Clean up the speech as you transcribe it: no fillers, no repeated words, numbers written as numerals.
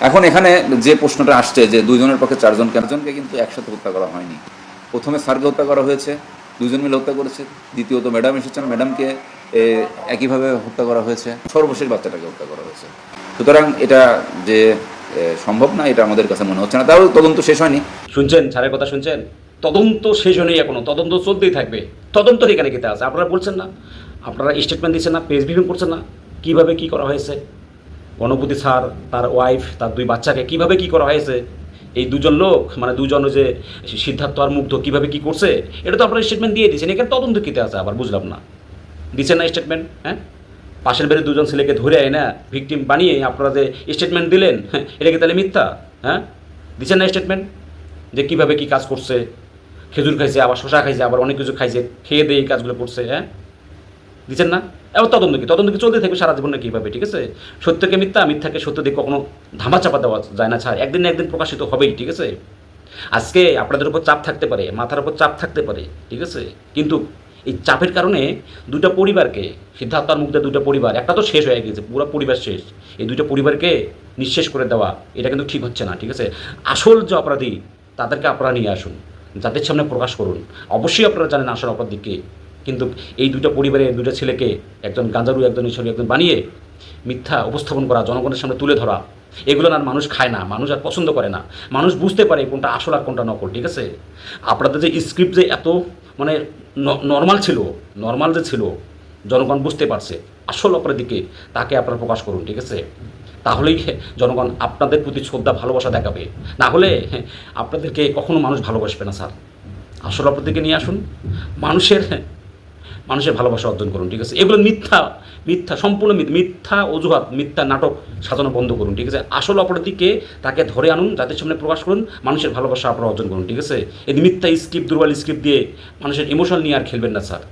এখন এখানে যে প্রশ্নটা আসছে যে দুইজনের পক্ষে চারজনকে কিন্তু একসাথে হত্যা করা হয়নি। প্রথমে স্যারকে হত্যা করা হয়েছে, দুজন মিলে হত্যা করেছে। দ্বিতীয়ত ম্যাডাম এসেছেন, ম্যাডামকে একইভাবে হত্যা করা হয়েছে। সর্বশেষ বাচ্চাটাকে হত্যা করা হয়েছে। সুতরাং এটা যে সম্ভব না, এটা আমাদের কাছে মনে হচ্ছে না। তাও তদন্ত শেষ হয়নি। শুনছেন স্যারের কথা, শুনছেন? তদন্ত শেষ হয়নি এখনো, তদন্ত চলতেই থাকবে। তদন্তের এখানে কেটে আছে, আপনারা বলছেন না, আপনারা স্টেটমেন্ট দিচ্ছেন না, প্রেস ব্রিফিং করছেন না, কীভাবে কী করা হয়েছে গণপতি স্যার, তার ওয়াইফ, তার দুই বাচ্চাকে কীভাবে কী করা হয়েছে, এই দুজন লোক মানে দুজন যে সিদ্ধার্থ আর মুগ্ধ কীভাবে কী করছে, এটা তো আপনারা স্টেটমেন্ট দিয়ে দিয়েছেন। এখানে তদন্ত কেটে আছে আবার, বুঝলাম না, দিচ্ছেন না স্টেটমেন্ট? হ্যাঁ, পাশের বেড়ে দুজন ছেলেকে ধরে আয় না ভিকটিম বানিয়ে আপনারা যে স্টেটমেন্ট দিলেন, হ্যাঁ, এটা কি তাহলে মিথ্যা? হ্যাঁ, দিচ্ছেন না স্টেটমেন্ট যে কীভাবে কী কাজ করছে, খেজুর খাইছে, আবার শশা খাইছে, আবার অনেক কিছু খাইছে, খেয়ে দিয়ে এই কাজগুলো করছে? হ্যাঁ, দিচ্ছেন না? এবার তদন্ত কি চলতে থাকবে সারা জীবন না কীভাবে? ঠিক আছে, সত্যকে মিথ্যা, মিথ্যাকে সত্য দিয়ে কখনো ধামাচাপা দেওয়া যায় না ছাড়, একদিন না একদিন প্রকাশিত হবেই। ঠিক আছে, আজকে আপনাদের উপর চাপ থাকতে পারে, মাথার উপর চাপ থাকতে পারে, ঠিক আছে, কিন্তু এই চাপের কারণে দুটা পরিবারকে, সিদ্ধার্থ আর মুগ্ধের দুটো পরিবার, একটা তো শেষ হয়ে গেছে, পুরো পরিবার শেষ, এই দুটো পরিবারকে নিঃশেষ করে দেওয়া, এটা কিন্তু ঠিক হচ্ছে না। ঠিক আছে, আসল যে অপরাধী তাদেরকে আপনারা নিয়ে আসুন, যাদের সামনে প্রকাশ করুন। অবশ্যই আপনারা জানেন আসল অপরাধী কে, কিন্তু এই দুটো পরিবারে দুটো ছেলেকে, একজন গাঁজারু, একজন ঈশ্বরী, একজন বানিয়ে মিথ্যা উপস্থাপন করা, জনগণের সামনে তুলে ধরা, এগুলো আর মানুষ খায় না, মানুষ আর পছন্দ করে না। মানুষ বুঝতে পারে কোনটা আসল আর কোনটা নকল। ঠিক আছে, আপনাদের যে স্ক্রিপ্ট যে এত মানে নর্মাল ছিল, নর্মাল যে ছিল, জনগণ বুঝতে পারছে আসল অপরাধীকে, তাকে আপনারা প্রকাশ করুন। ঠিক আছে, তাহলেই জনগণ আপনাদের প্রতি শ্রদ্ধা ভালোবাসা দেখাবে, না হলে আপনাদেরকে কখনো মানুষ ভালোবাসবে না। স্যার, আসল অপরাধীকে নিয়ে আসুন, মানুষের মানুষের ভালোবাসা অর্জন করুন। ঠিক আছে, এগুলো মিথ্যা, মিথ্যা, সম্পূর্ণ মিথ্যা অজুহাত, মিথ্যা নাটক সাজানো বন্ধ করুন। ঠিক আছে, আসল অপরাধীকে তাকে ধরে আনুন, যাদের সামনে প্রকাশ করুন, মানুষের ভালোবাসা আপনারা অর্জন করুন। ঠিক আছে, এই মিথ্যা স্ক্রিপ্ট, দুর্বল স্ক্রিপ্ট দিয়ে মানুষের ইমোশন নিয়ে আর খেলবেন না স্যার।